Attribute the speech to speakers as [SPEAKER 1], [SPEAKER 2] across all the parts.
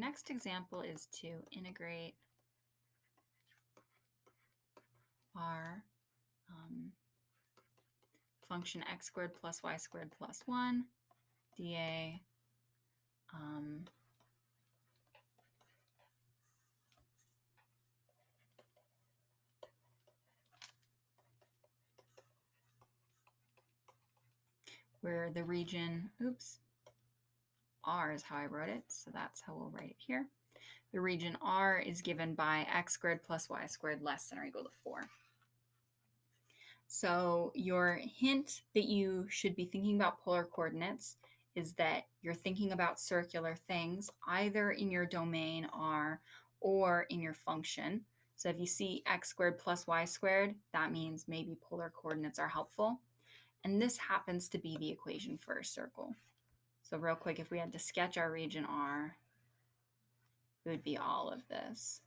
[SPEAKER 1] next example is to integrate our function x squared plus y squared plus 1 dA where the region, R is how I wrote it, so that's how we'll write it here. The region R is given by x squared plus y squared less than or equal to 4. So your hint that you should be thinking about polar coordinates is that you're thinking about circular things either in your domain R or in your function. So if you see x squared plus y squared, that means maybe polar coordinates are helpful. And this happens to be the equation for a circle. So real quick, if we had to sketch our region R, it would be all of this.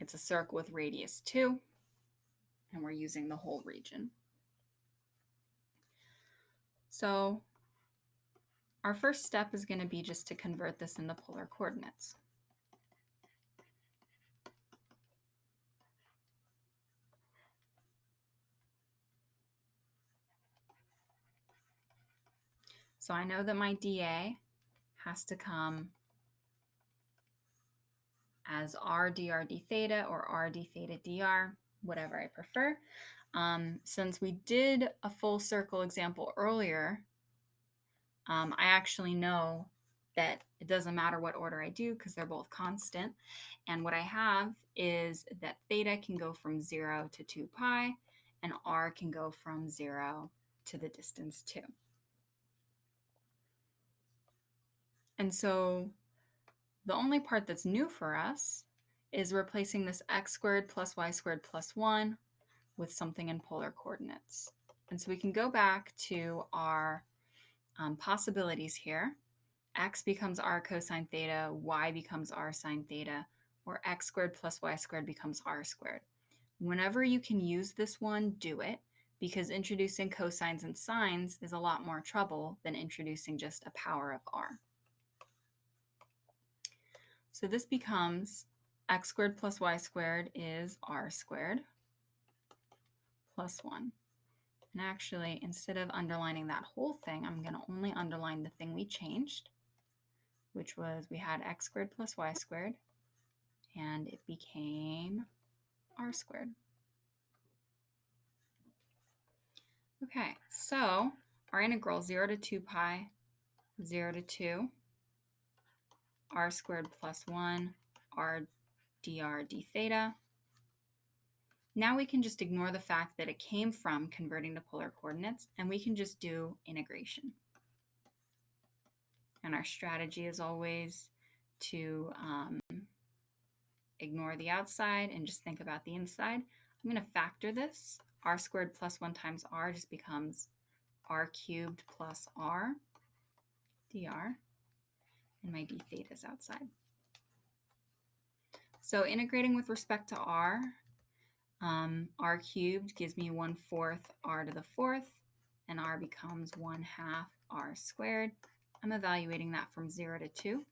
[SPEAKER 1] It's a circle with radius 2, and we're using the whole region. So our first step is going to be just to convert this into polar coordinates. So I know that my dA has to come as r dr d theta or r d theta dr, whatever I prefer. Since we did a full circle example earlier, I actually know that it doesn't matter what order I do because they're both constant. And what I have is that theta can go from 0 to 2 pi, and r can go from 0 to the distance 2. And so the only part that's new for us is replacing this x squared plus y squared plus 1 with something in polar coordinates. And so we can go back to our possibilities here. X becomes r cosine theta, y becomes r sine theta, or x squared plus y squared becomes r squared. Whenever you can use this one, do it, because introducing cosines and sines is a lot more trouble than introducing just a power of r. So this becomes x squared plus y squared is r squared plus 1. And actually, instead of underlining that whole thing, I'm going to only underline the thing we changed, which was we had x squared plus y squared, and it became r squared. Okay, so our integral 0 to 2 pi, 0 to 2, r squared plus 1, r dr d theta. Now we can just ignore the fact that it came from converting to polar coordinates, and we can just do integration. And our strategy is always to ignore the outside and just think about the inside. I'm going to factor this. R squared plus 1 times r just becomes r cubed plus r dr, and my d theta is outside. So integrating with respect to r cubed gives me 1/4 r to the 4th, and r becomes 1/2 r squared. I'm evaluating that from 0 to 2.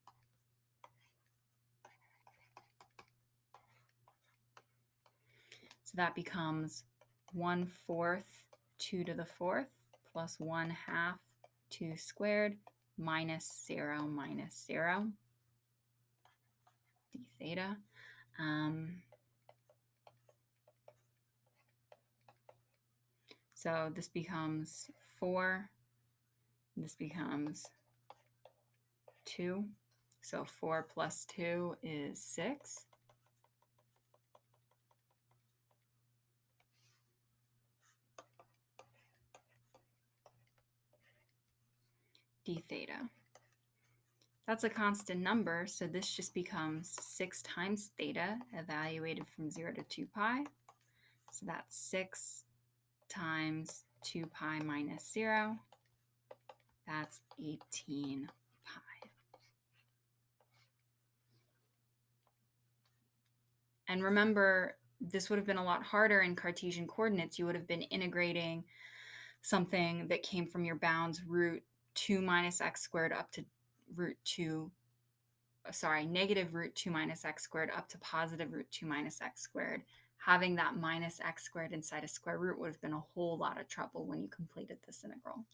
[SPEAKER 1] So that becomes 1/4 2 to the 4th plus 1/2 2 squared minus 0 d theta. So this becomes 4, this becomes 2. So 4 plus 2 is 6. D theta. That's a constant number, so this just becomes 6 times theta, evaluated from 0 to 2 pi. So that's 6 times 2 pi minus 0. That's 18 pi. And remember, this would have been a lot harder in Cartesian coordinates. You would have been integrating something that came from your bounds root 2 minus x squared up to root 2, negative root 2 minus x squared up to positive root 2 minus x squared. Having that minus x squared inside a square root would have been a whole lot of trouble when you completed this integral.